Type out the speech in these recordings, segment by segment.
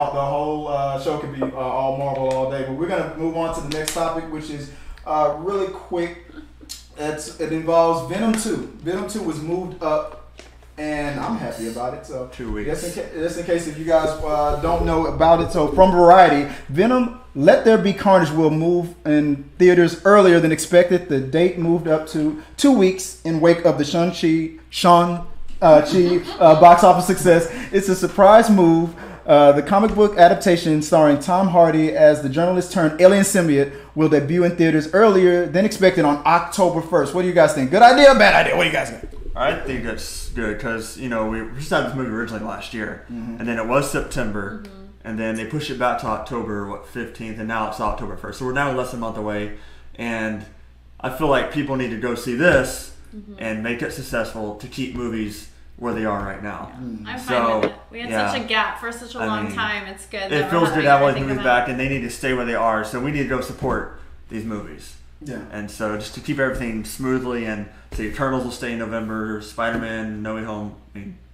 the whole show could be all Marvel all day. But we're gonna move on to the next topic, which is really quick. It involves Venom 2. Venom 2 was moved up, and I'm happy about it. So 2 weeks. Just in case if you guys don't know about it. So from Variety, Venom Let There Be Carnage will move in theaters earlier than expected. The date moved up to 2 weeks in wake of the Shang-Chi box office success. It's a surprise move. The comic book adaptation starring Tom Hardy as the journalist turned alien symbiote will debut in theaters earlier than expected on October 1st. What do you guys think? Good idea or bad idea? What do you guys think? I think that's good because, we just had this movie originally last year, and then it was September, and then they pushed it back to October 15th, and now it's October 1st. So we're now less than a month away, and I feel like people need to go see this and make it successful to keep movies where they are right now. I'm fine with it. We had such a gap for such a long time. It's good. It feels good to have all these movies back, and they need to stay where they are. So we need to go support these movies. Yeah. And so just to keep everything smoothly, and the Eternals will stay in November. Spider-Man, No Way Home.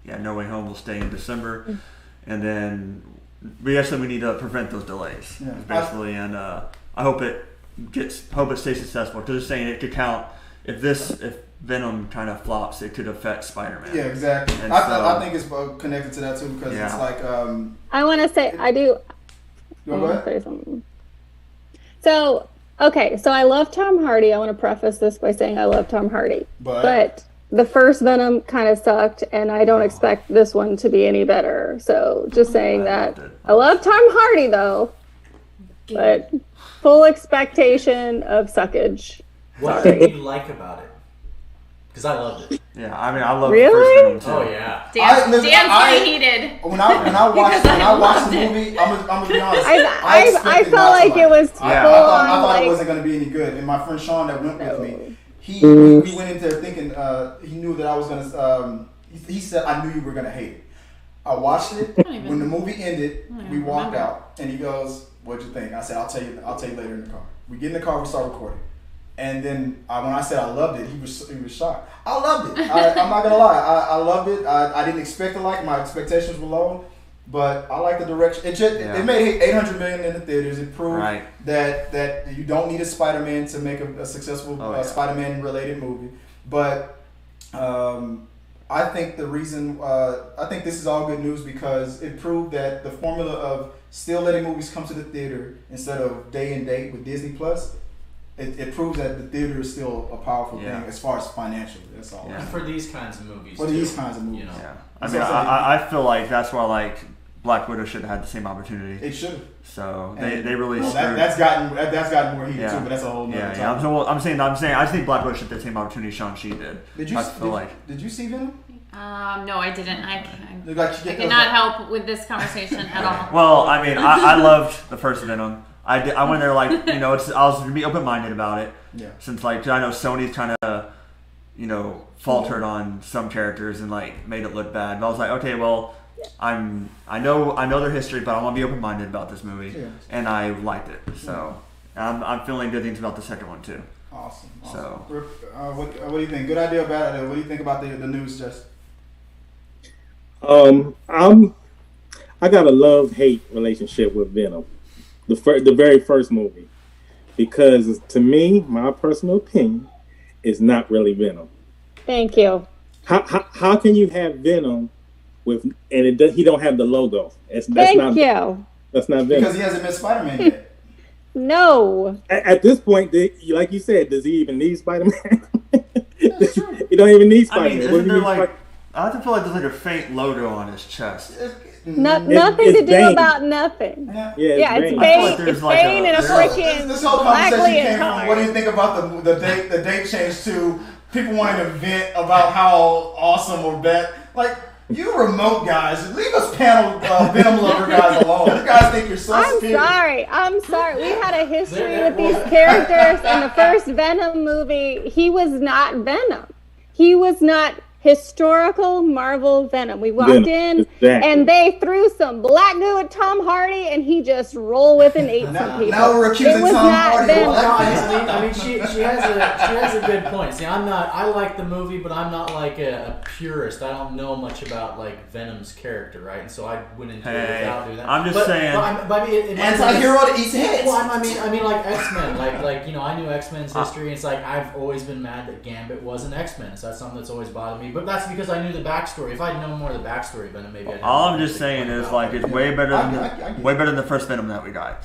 No Way Home will stay in December, and then we need to prevent those delays, basically. And I hope it stays successful because they're saying it could count if Venom kind of flops, it could affect Spider-Man. Yeah, exactly. I think it's connected to that too because it's like. I want to say I do. Go ahead. Say something. So I love Tom Hardy. I want to preface this by saying I love Tom Hardy, but the first Venom kind of sucked, and I don't expect this one to be any better. So just saying that I love Tom Hardy though, but full expectation of suckage. What did you like about it? Because I loved it. Yeah, I love really? the first Venom too. Oh yeah. Dan's pretty heated. When I watched the movie, I'm gonna be honest. I felt like it was full on. I thought it wasn't gonna be any good. And my friend Sean that went with me, we went in there thinking he knew that I was gonna. He said I knew you were gonna hate it. I watched it. When the movie ended, we walked out, and he goes, "What'd you think?" I said, "I'll tell you later in the car." We get in the car, we start recording. And then when I said I loved it, he was shocked. I loved it. I'm not gonna lie. I loved it. I didn't expect to like it. My expectations were low, but I like the direction. It made $800 million in the theaters. It proved that you don't need a Spider-Man to make a successful Spider-Man related movie. But I think the reason I think this is all good news because it proved that the formula of still letting movies come to the theater instead of day and date with Disney Plus. It proves that the theater is still a powerful thing as far as financially. That's all. Yeah. For these kinds of movies. Yeah. I feel like that's why Black Widow should have had the same opportunity. It should have. So they really that's gotten more heated too, but that's a whole nother topic. I'm saying I think Black Widow should have the same opportunity Shang-Chi did. Did you see Venom? No, I didn't. I cannot help with this conversation at all. Well, I loved the first Venom. I went there I was going to be open-minded about it. Yeah. Since I know Sony's kind of, faltered on some characters and made it look bad. But I was like, okay, well, I know their history, but I want to be open-minded about this movie, and I liked it. So I'm feeling good things about the second one too. Awesome. So, what do you think? Good idea or bad idea? What do you think about the news, Jess? I got a love-hate relationship with Venom. The very first movie, because to me, my personal opinion, is not really Venom. Thank you. How can you have Venom he don't have the logo? Thank you. That's not Venom because he hasn't met Spider-Man yet. No. At this point, like you said, does he even need Spider-Man? He don't even need Spider-Man. I have to feel like there's a faint logo on his chest. Nothing to do Bane. About nothing. It's Bane. It's Bane and a freaking this whole conversation came from what do you think about the date change to people wanting to vent about how awesome or bad. You remote guys, leave us panel Venom lover guys alone. You guys think you're so superior. I'm sorry. We had a history with these characters in the first Venom movie. He was not Venom. He was not historical Marvel Venom. We walked in and they threw some black goo at Tom Hardy and he just rolled with and ate some people. Now we're accusing Tom Hardy. I mean, she has a good point. See, I like the movie, but I'm not like a purist. I don't know much about like Venom's character, right? And so I went into it without doing that. I'm just saying. But I mean, anti-hero that eats heads. Well, I mean, like X-Men, like you know, I knew X-Men's history. And it's like I've always been mad that Gambit wasn't X-Men. So that's something that's always bothered me. But that's because I knew the backstory. If I'd known more of the backstory, then maybe I'd. All I'm just saying is like it's way better than the first Venom that we got.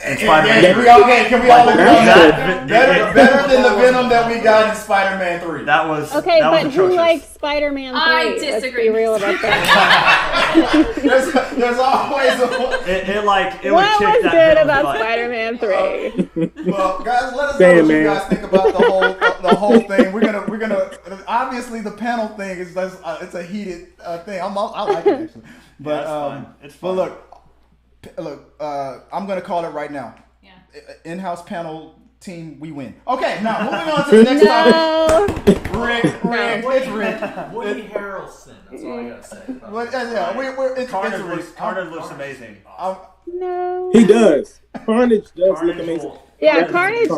And Spider-Man. Can we all agree on that? Better than the Venom that we got in Spider-Man 3. That was okay, that but was who likes Spider-Man 3? I disagree. Let's be real about that. there's always it what was good about Spider-Man 3? Well, guys, let us know what you guys think about the whole thing. We're gonna obviously the panel thing is it's a heated thing. I like it actually, but it's fun. But look, I'm gonna call it right now. Yeah. In-house panel team, we win. Okay, now moving on to the next topic. It's rigged. Woody Harrelson. That's all I gotta say. Carnage looks amazing. No. He does. Carnage does look amazing. Yeah, Carnage.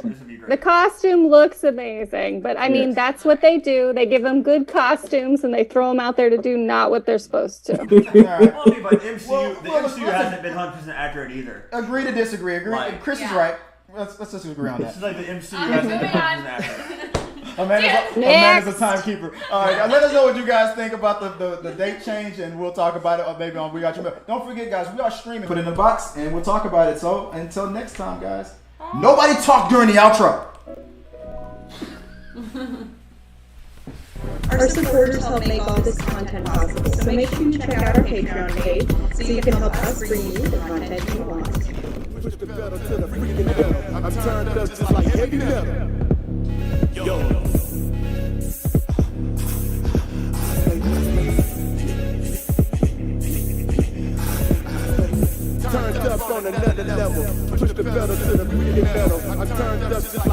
The costume looks amazing, but I mean that's what they do. They give them good costumes and they throw them out there to do not what they're supposed to. But MCU hasn't been 100% accurate either. Agree to disagree. Chris is right. Let's just agree on that. This is like the MCU hasn't been 100% accurate. Amanda's a timekeeper. All right, let us know what you guys think about the date change, and we'll talk about it maybe on We Got Your Mail. Don't forget, guys, we are streaming. Put it in the box, and we'll talk about it. So until next time, guys. Nobody talk during the outro. Our supporters help make all this content possible, so make sure you check out our Patreon page so you can help us bring you the content you want. Push the pedal to the freaking metal. I'm turned up just like heavy metal. Yo. Turned up on another level. Push the pedal to the freaking metal. I'm turned up just like